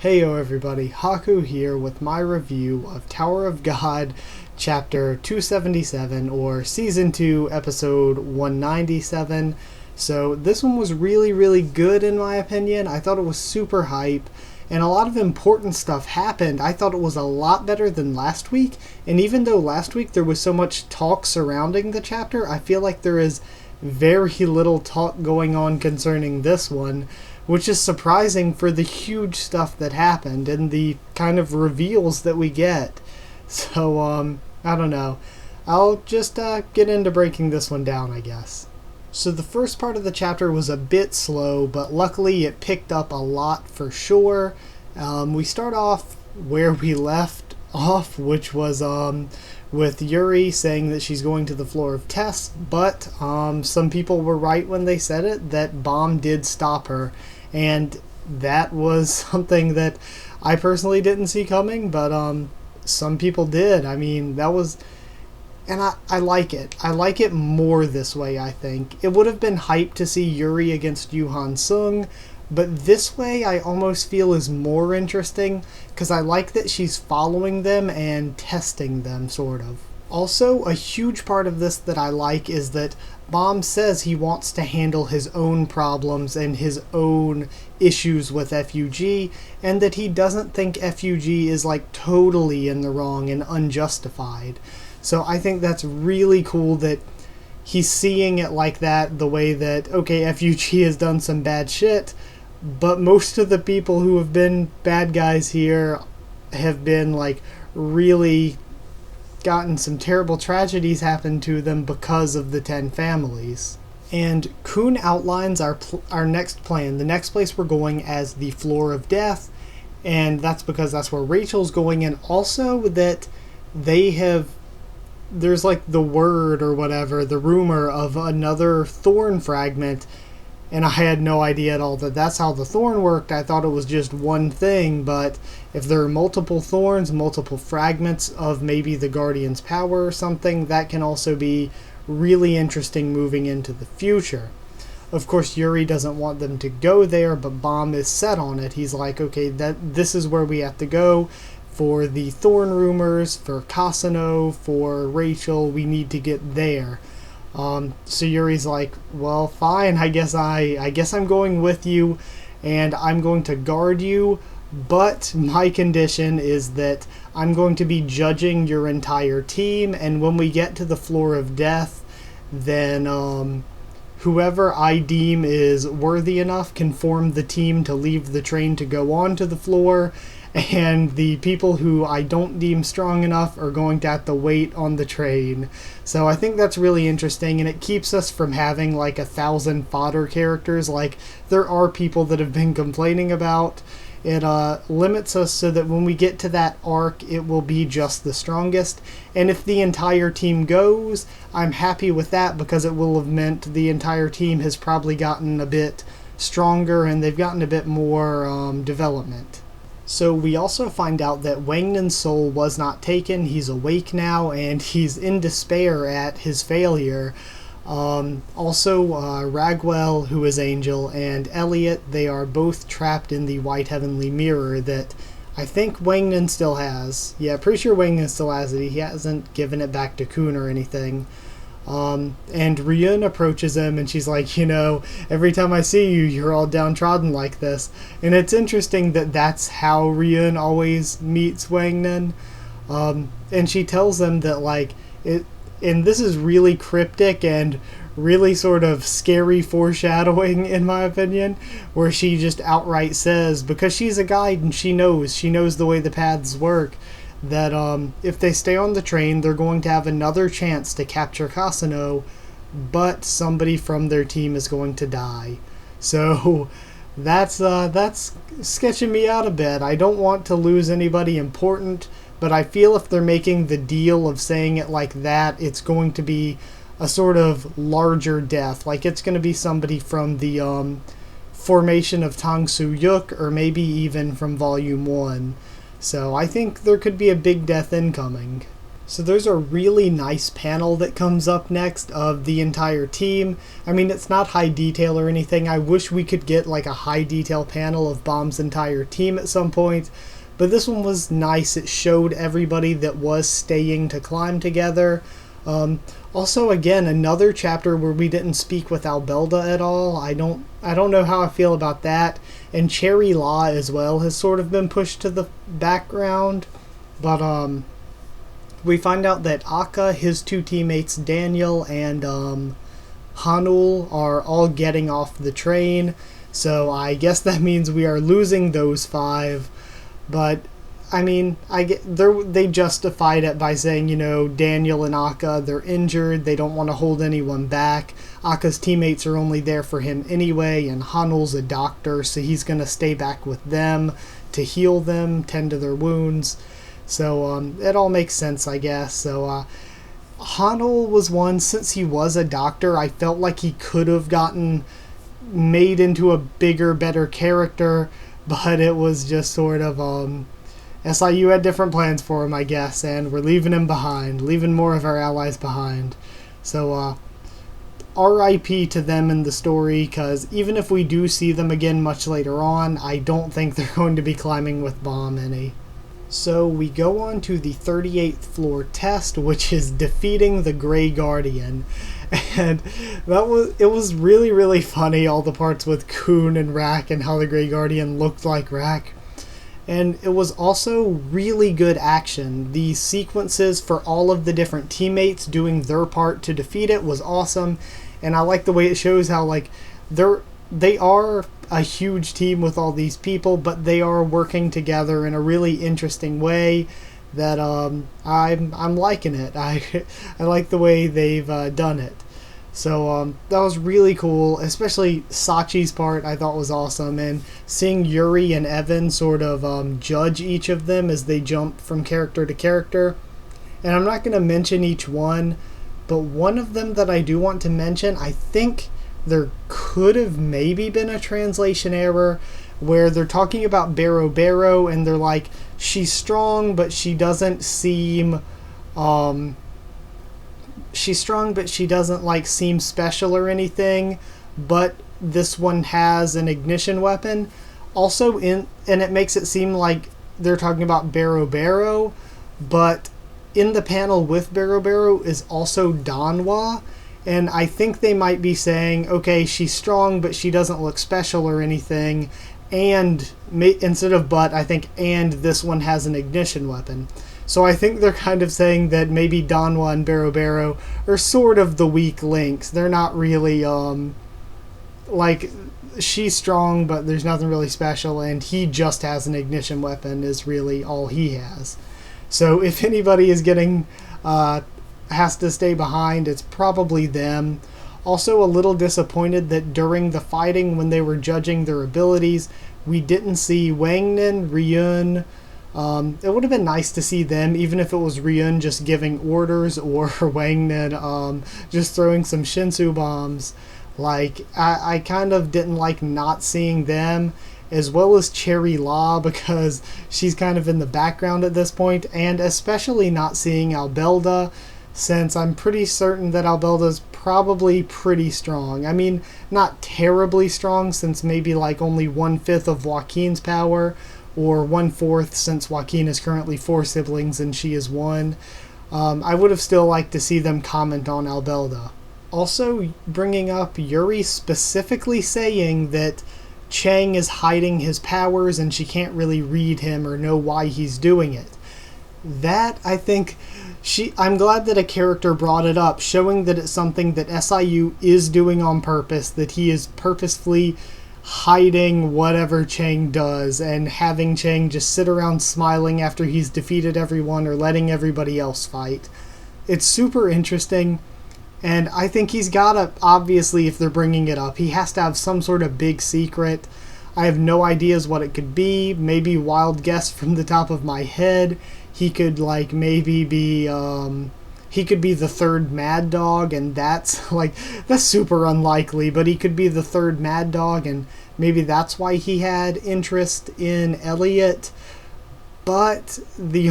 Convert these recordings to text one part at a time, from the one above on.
Heyo everybody, Haku here with my review of Tower of God Chapter 277, or Season 2, Episode 197. So this one was really good in my opinion. I thought it was super hype, and a lot of important stuff happened. I thought it was a lot better than last week, and even though last week there was so much talk surrounding the chapter, I feel like there is very little talk going on concerning this one, which is surprising for the huge stuff that happened and the kind of reveals that we get. So, I don't know. I'll just get into breaking this one down, I guess. So the first part of the chapter was a bit slow, but luckily it picked up a lot for sure. We start off where we left off, which was with Yuri saying that she's going to the floor of tests, but some people were right when they said it, that Bomb did stop her. And that was something that I personally didn't see coming, but some people did. I mean, that was... And I like it. I like it more this way, I think. It would have been hype to see Yuri against Yuhan Sung, but this way I almost feel is more interesting, because I like that she's following them and testing them, sort of. Also, a huge part of this that I like is that Bomb says he wants to handle his own problems and his own issues with FUG, and that he doesn't think FUG is like totally in the wrong and unjustified. So I think that's really cool that he's seeing it like that, the way that, okay, FUG has done some bad shit, but most of the people who have been bad guys here have been like really gotten some terrible tragedies happen to them because of the 10 families. And Kun outlines our next plan, the next place we're going, as the Floor of Death, and that's because that's where Rachel's going, and also that there's like the word or whatever, the rumor of another thorn fragment, and I had no idea at all that that's how the thorn worked. I thought it was just one thing, but if there are multiple thorns, multiple fragments of maybe the Guardian's power or something, that can also be really interesting moving into the future. Of course, Yuri doesn't want them to go there, but Bomb is set on it. He's like, okay, this is where we have to go for the thorn rumors, for Kasano, for Rachel. We need to get there. So Yuri's like, well, fine, I guess I'm going with you, and I'm going to guard you, but my condition is that I'm going to be judging your entire team, and when we get to the Floor of Death, then whoever I deem is worthy enough can form the team to leave the train to go on to the floor, and the people who I don't deem strong enough are going to have to wait on the train. So I think that's really interesting, and it keeps us from having like 1,000 fodder characters like there are people that have been complaining about. It limits us so that when we get to that arc, it will be just the strongest. And if the entire team goes, I'm happy with that, because it will have meant the entire team has probably gotten a bit stronger and they've gotten a bit more development. So we also find out that Wangnan's soul was not taken. He's awake now, and he's in despair at his failure. Also, Ragwell, who is Angel, and Elliot, they are both trapped in the White Heavenly Mirror that I think Wangnan still has. Yeah, pretty sure Wangnan still has it. He hasn't given it back to Kun or anything. And Ryun approaches him, and she's like, every time I see you, you're all downtrodden like this. And it's interesting that that's how Ryun always meets Wangnan. And she tells them that, like, and this is really cryptic and really sort of scary foreshadowing, in my opinion, where she just outright says, because she's a guide and she knows the way the paths work, that if they stay on the train, they're going to have another chance to capture Kasano, but somebody from their team is going to die. So that's sketching me out a bit. I don't want to lose anybody important, but I feel if they're making the deal of saying it like that, it's going to be a sort of larger death. Like, it's going to be somebody from the formation of Tang Soo Yuk, or maybe even from Volume 1. So I think there could be a big death incoming. So there's a really nice panel that comes up next of the entire team. I mean, it's not high detail or anything. I wish we could get like a high detail panel of Bomb's entire team at some point. But this one was nice. It showed everybody that was staying to climb together. Also, again, another chapter where we didn't speak with Albelda at all. I don't know how I feel about that. And Cherry Law as well has sort of been pushed to the background. But we find out that Akka, his two teammates Daniel and Honnold, are all getting off the train. So I guess that means we are losing those 5. But I mean, they justified it by saying, Daniel and Akka, they're injured, they don't want to hold anyone back. Akka's teammates are only there for him anyway, and Honnold's a doctor, so he's going to stay back with them to heal them, tend to their wounds. So it all makes sense, I guess. So Honnold was one, since he was a doctor, I felt like he could have gotten made into a bigger, better character, but it was just sort of... SIU had different plans for him, I guess, and we're leaving him behind, leaving more of our allies behind. So, RIP to them in the story, because even if we do see them again much later on, I don't think they're going to be climbing with Bomb any. So we go on to the 38th floor test, which is defeating the Grey Guardian. And it was really, really funny, all the parts with Kun and Rack and how the Grey Guardian looked like Rack. And it was also really good action. The sequences for all of the different teammates doing their part to defeat it was awesome. And I like the way it shows how they are a huge team with all these people, but they are working together in a really interesting way that I'm liking it. I like the way they've done it. So that was really cool, especially Sachi's part I thought was awesome, and seeing Yuri and Evan sort of judge each of them as they jump from character to character. And I'm not going to mention each one, but one of them that I do want to mention, I think there could have maybe been a translation error where they're talking about Barrow Barrow and they're like, she's strong but she doesn't seem she's strong but she doesn't seem special or anything, but this one has an ignition weapon also and it makes it seem like they're talking about Barrow Barrow, but in the panel with Barrow Barrow is also Danwa, and I think they might be saying, okay, she's strong but she doesn't look special or anything, and instead of but, I think and this one has an ignition weapon. So I think they're kind of saying that maybe Danwa and Barrow Barrow are sort of the weak links. They're not really, she's strong, but there's nothing really special, and he just has an ignition weapon is really all he has. So if anybody is getting, has to stay behind, it's probably them. Also a little disappointed that during the fighting, when they were judging their abilities, we didn't see Wangnan, Ryun. It would have been nice to see them, even if it was Ryun just giving orders or Wangnan just throwing some Shinsu bombs. I kind of didn't like not seeing them, as well as Cherry Law, because she's kind of in the background at this point, and especially not seeing Albelda, since I'm pretty certain that Albelda's probably pretty strong. I mean, not terribly strong, since maybe only 1/5 of Joaquin's power, or 1/4 since Joaquin is currently 4 siblings and she is 1. I would have still liked to see them comment on Albelda. Also bringing up Yuri specifically saying that Chang is hiding his powers and she can't really read him or know why he's doing it. That, I think, I'm glad that a character brought it up, showing that it's something that SIU is doing on purpose, that he is purposefully hiding whatever Chang does and having Chang just sit around smiling after he's defeated everyone or letting everybody else fight. It's super interesting, and I think he's gotta, obviously, if they're bringing it up, he has to have some sort of big secret. I have no ideas what it could be. Maybe wild guess from the top of my head. He could maybe be he could be the third Mad Dog, and that's super unlikely, but he could be the third Mad Dog, and maybe that's why he had interest in Elliot. But the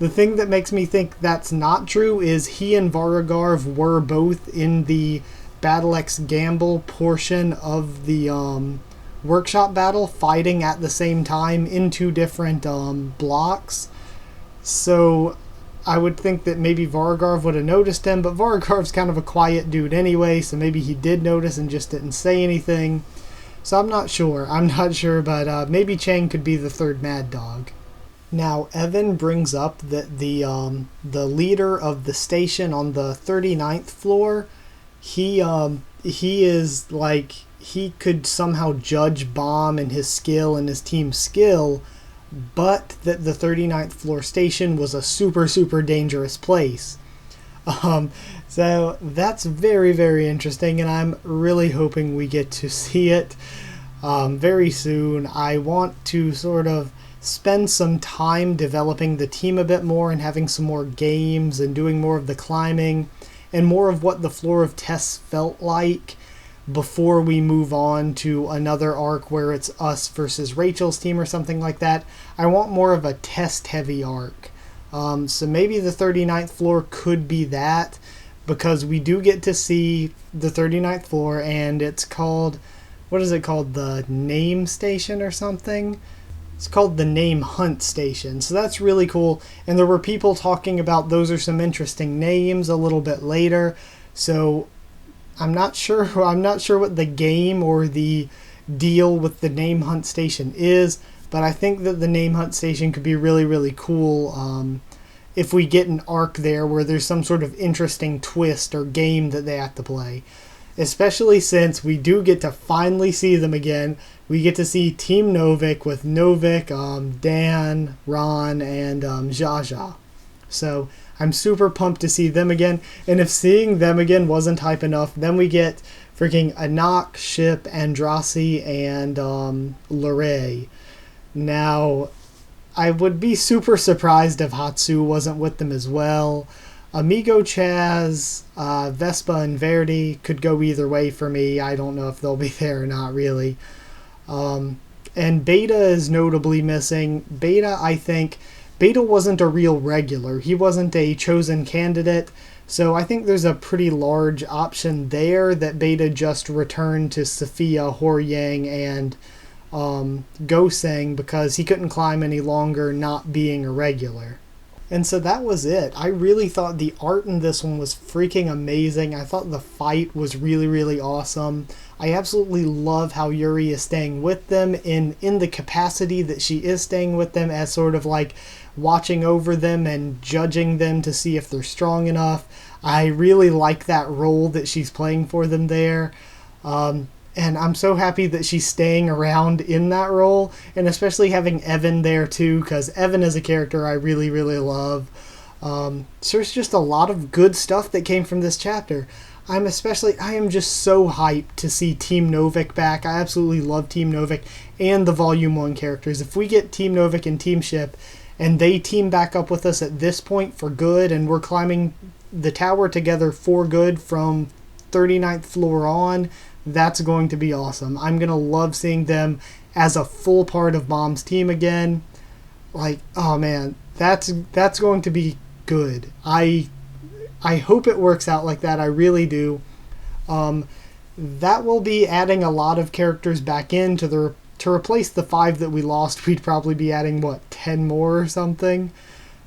thing that makes me think that's not true is he and Varagarv were both in the Battle X Gamble portion of the workshop battle, fighting at the same time in two different blocks. So I would think that maybe Varagarv would have noticed him, but Varagarv's kind of a quiet dude anyway, so maybe he did notice and just didn't say anything. So I'm not sure, but maybe Chang could be the third Mad Dog. Now, Evan brings up that the leader of the station on the 39th floor, he is like, he could somehow judge Bomb and his skill and his team's skill, but that the 39th floor station was a super, super dangerous place. So that's very, very interesting, and I'm really hoping we get to see it very soon. I want to sort of spend some time developing the team a bit more and having some more games and doing more of the climbing and more of what the Floor of Tests felt like before we move on to another arc where it's us versus Rachel's team or something like that. I want more of a test-heavy arc. So maybe the 39th floor could be that, because we do get to see the 39th floor, and it's called, what is it called? The Name Station or something? It's called the Name Hunt Station. So that's really cool. And there were people talking about those are some interesting names a little bit later. So I'm not sure what the game or the deal with the Name Hunt Station is, but I think that the Name Hunt Station could be really, really cool if we get an arc there where there's some sort of interesting twist or game that they have to play. Especially since we do get to finally see them again. We get to see Team Novik with Novik, Dan, Ron, and Jaja. So I'm super pumped to see them again. And if seeing them again wasn't hype enough, then we get freaking Anak, Ship, Andrasi, and Lorray. Now, I would be super surprised if Hatsu wasn't with them as well. Amigo Chaz, Vespa, and Verdi could go either way for me. I don't know if they'll be there or not, really. And Beta is notably missing. Beta, I think, Beta wasn't a real regular. He wasn't a chosen candidate. So I think there's a pretty large option there that Beta just returned to Sophia, Horyang, and Goseng because he couldn't climb any longer not being a regular. And so that was it. I really thought the art in this one was freaking amazing. I thought the fight was really, really awesome. I absolutely love how Yuri is staying with them in the capacity that she is staying with them as sort of like watching over them and judging them to see if they're strong enough. I really like that role that she's playing for them there. And I'm so happy that she's staying around in that role, and especially having Evan there too, because Evan is a character I really, really love. So there's just a lot of good stuff that came from this chapter. I am just so hyped to see Team Novik back. I absolutely love Team Novik and the Volume 1 characters. If we get Team Novik and Team Ship, and they team back up with us at this point for good, and we're climbing the tower together for good from 39th floor on, that's going to be awesome. I'm going to love seeing them as a full part of Mom's team again. Like, oh man, that's going to be good. I hope it works out like that. I really do. That will be adding a lot of characters back in to replace the 5 that we lost. We'd probably be adding, 10 more or something?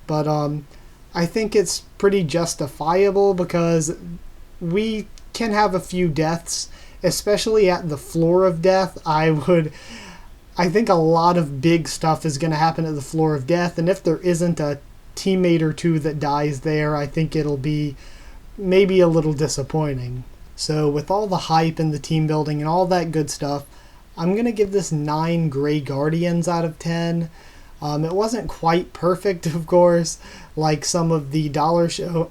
But I think it's pretty justifiable because we can have a few deaths, especially at the Floor of Death. I think a lot of big stuff is going to happen at the Floor of Death, and if there isn't a teammate or two that dies there, I think it'll be maybe a little disappointing. So with all the hype and the team building and all that good stuff, I'm going to give this 9 Grey Guardians out of 10. It wasn't quite perfect, of course, like some of the Dollar Show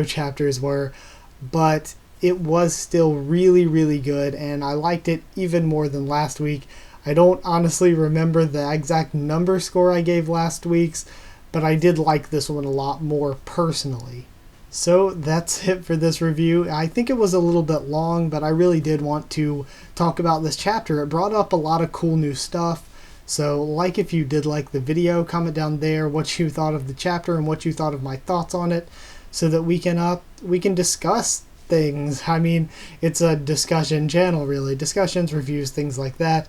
chapters were, but it was still really, really good, and I liked it even more than last week. I don't honestly remember the exact number score I gave last week's, but I did like this one a lot more personally. So that's it for this review. I think it was a little bit long, but I really did want to talk about this chapter. It brought up a lot of cool new stuff. So like if you did like the video, comment down there what you thought of the chapter and what you thought of my thoughts on it, so that we can discuss things. I mean, it's a discussion channel, really. Discussions, reviews, things like that.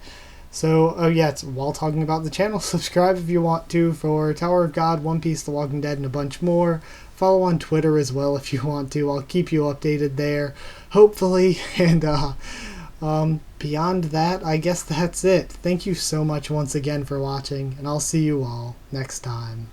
So, oh yeah, it's while talking about the channel, subscribe if you want to for Tower of God, One Piece, The Walking Dead, and a bunch more. Follow on Twitter as well if you want to. I'll keep you updated there, hopefully. And beyond that, I guess that's it. Thank you so much once again for watching, and I'll see you all next time.